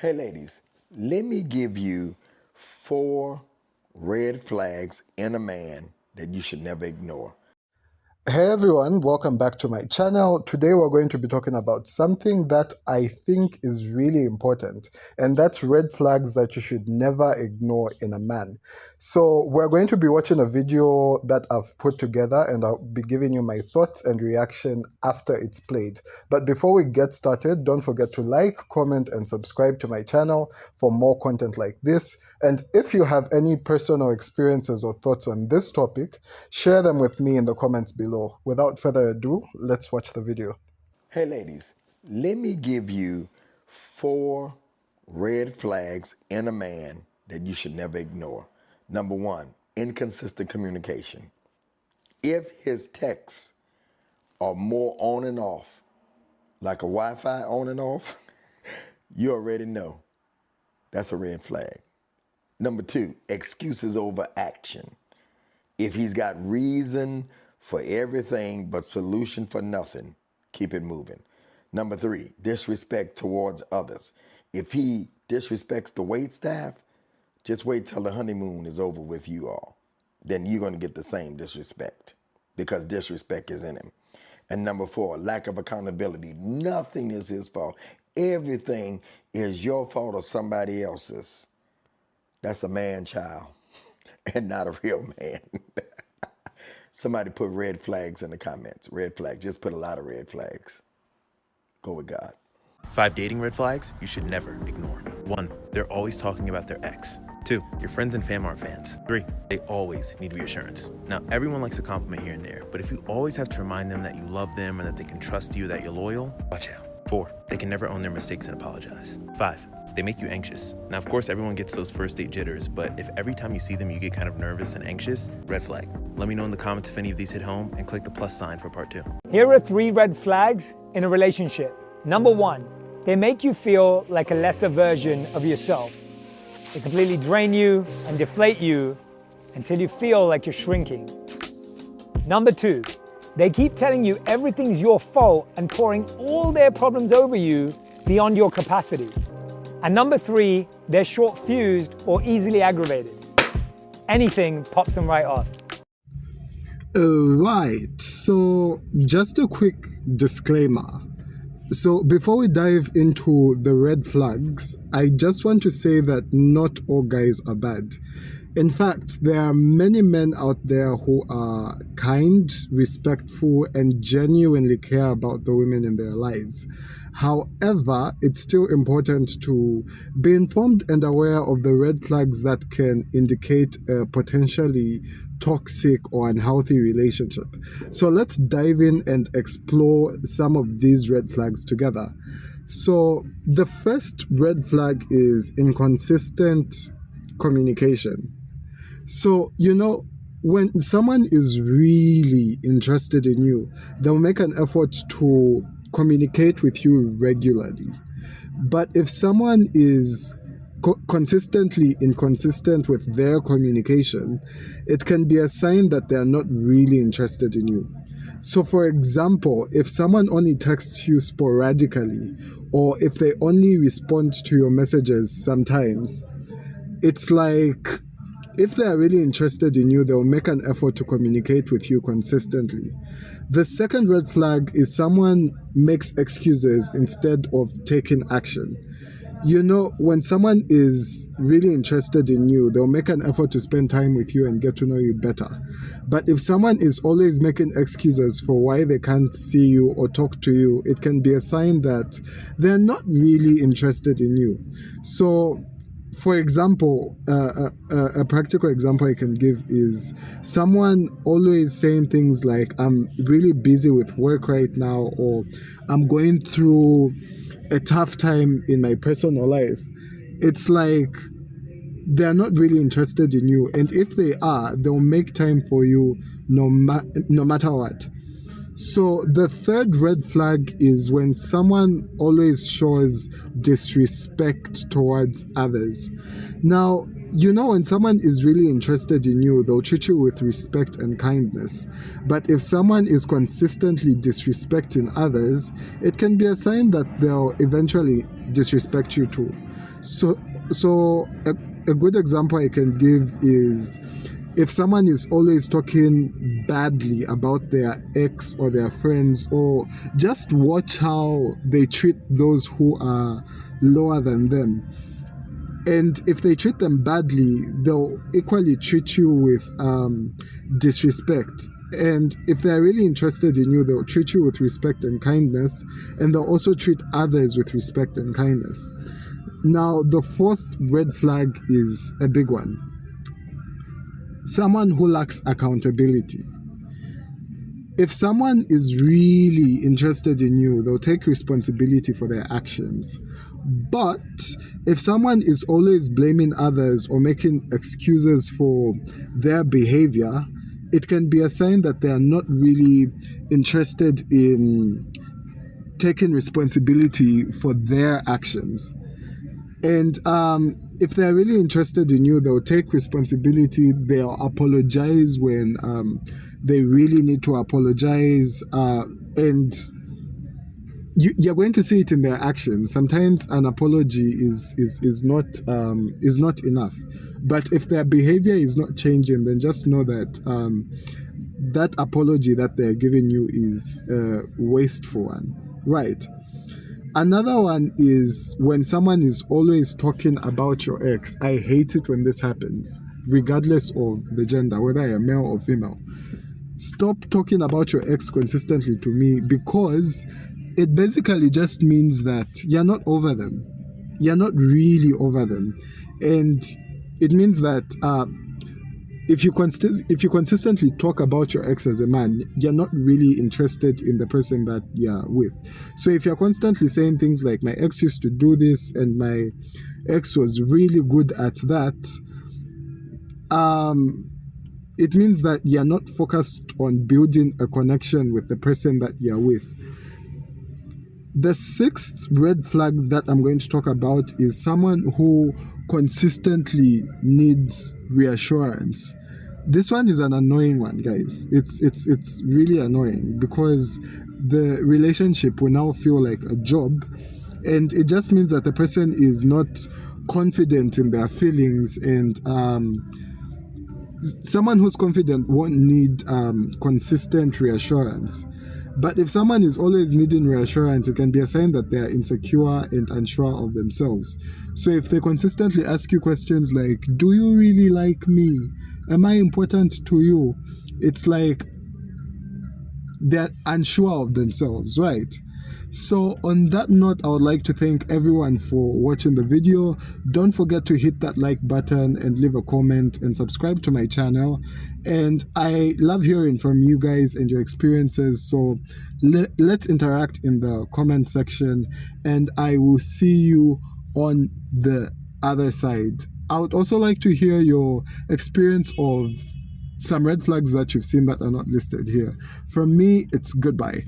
Hey ladies, let me give you 4 red flags in a man that you should never ignore. Hey everyone, welcome back to my channel. Today we're going to be talking about something that I think is really important, and that's red flags that you should never ignore in a man. So we're going to be watching a video that I've put together, and I'll be giving you my thoughts and reaction after it's played. But before we get started, don't forget to like, comment, and subscribe to my channel for more content like this. And if you have any personal experiences or thoughts on this topic, share them with me in the comments below. Without further ado, let's watch the video. Hey ladies, let me give you 4 red flags in a man that you should never ignore. Number 1, inconsistent communication. If his texts are more on and off, like a Wi-Fi on and off, you already know that's a red flag. Number 2, excuses over action. If he's got reason for everything but solution for nothing, keep it moving. Number 3, disrespect towards others. If he disrespects the wait staff, just wait till the honeymoon is over with you all. Then you're going to get the same disrespect because disrespect is in him. And number 4, lack of accountability. Nothing is his fault. Everything is your fault or somebody else's. That's a man child and not a real man. Somebody put red flags in the comments. Red flags. Just put a lot of red flags. Go with God. 5 dating red flags you should never ignore. 1, they're always talking about their ex. 2, your friends and fam aren't fans. 3, they always need reassurance. Now, everyone likes a compliment here and there, but if you always have to remind them that you love them and that they can trust you, that you're loyal, watch out. 4, they can never own their mistakes and apologize. 5, they make you anxious. Now, of course, everyone gets those first date jitters, but if every time you see them you get kind of nervous and anxious, red flag. Let me know in the comments if any of these hit home and click the plus sign for part 2. Here are 3 red flags in a relationship. Number 1, they make you feel like a lesser version of yourself. They completely drain you and deflate you until you feel like you're shrinking. Number 2, they keep telling you everything's your fault and pouring all their problems over you beyond your capacity. And number 3, they're short-fused or easily aggravated. Anything pops them right off. Right, so just a quick disclaimer. So before we dive into the red flags, I just want to say that not all guys are bad. In fact, there are many men out there who are kind, respectful, and genuinely care about the women in their lives. However, it's still important to be informed and aware of the red flags that can indicate a potentially toxic or unhealthy relationship. So let's dive in and explore some of these red flags together. So the first red flag is inconsistent communication. So, when someone is really interested in you, they'll make an effort to communicate with you regularly. But if someone is consistently inconsistent with their communication, it can be a sign that they're not really interested in you. So, for example, if someone only texts you sporadically, or if they only respond to your messages sometimes, it's like, if they are really interested in you, they'll make an effort to communicate with you consistently. The second red flag is someone makes excuses instead of taking action. When someone is really interested in you, they'll make an effort to spend time with you and get to know you better. But if someone is always making excuses for why they can't see you or talk to you, it can be a sign that they're not really interested in you. So, for example, a practical example I can give is someone always saying things like, I'm really busy with work right now, or I'm going through a tough time in my personal life. It's like they're not really interested in you. And if they are, they'll make time for you no matter what. So the third red flag is when someone always shows disrespect towards others. Now, You know, when someone is really interested in you, they'll treat you with respect and kindness. But if someone is consistently disrespecting others, it can be a sign that they'll eventually disrespect you too. So a good example I can give is if someone is always talking badly about their ex or their friends, or just watch how they treat those who are lower than them. And if they treat them badly, they'll equally treat you with disrespect. And if they're really interested in you, they'll treat you with respect and kindness, and they'll also treat others with respect and kindness. Now, the fourth red flag is a big one. Someone who lacks accountability. If someone is really interested in you, they'll take responsibility for their actions. But if someone is always blaming others or making excuses for their behavior, it can be a sign that they are not really interested in taking responsibility for their actions. And if they're really interested in you, they'll take responsibility. They'll apologize when they really need to apologize. And you're going to see it in their actions. Sometimes an apology is not enough. But if their behavior is not changing, then just know that that apology that they're giving you is a wasteful one, right? Another one is when someone is always talking about your ex. I hate it when this happens, regardless of the gender, whether you're male or female. Stop talking about your ex consistently to me, because it basically just means that you're not over them. You're not really over them. And it means that if you consistently talk about your ex as a man, you're not really interested in the person that you're with. So if you're constantly saying things like, my ex used to do this and my ex was really good at that, it means that you're not focused on building a connection with the person that you're with. The sixth red flag that I'm going to talk about is someone who consistently needs reassurance. This one is an annoying one, guys. It's really annoying, because the relationship will now feel like a job, and it just means that the person is not confident in their feelings, and someone who's confident won't need consistent reassurance. But if someone is always needing reassurance, it can be a sign that they are insecure and unsure of themselves. So if they consistently ask you questions like, do you really like me? Am I important to you? It's like they're unsure of themselves, right? So on that note, I would like to thank everyone for watching the video. Don't forget to hit that like button and leave a comment and subscribe to my channel. And I love hearing from you guys and your experiences. So let's interact in the comment section, and I will see you on the other side. I would also like to hear your experience of some red flags that you've seen that are not listed here. From me, it's goodbye.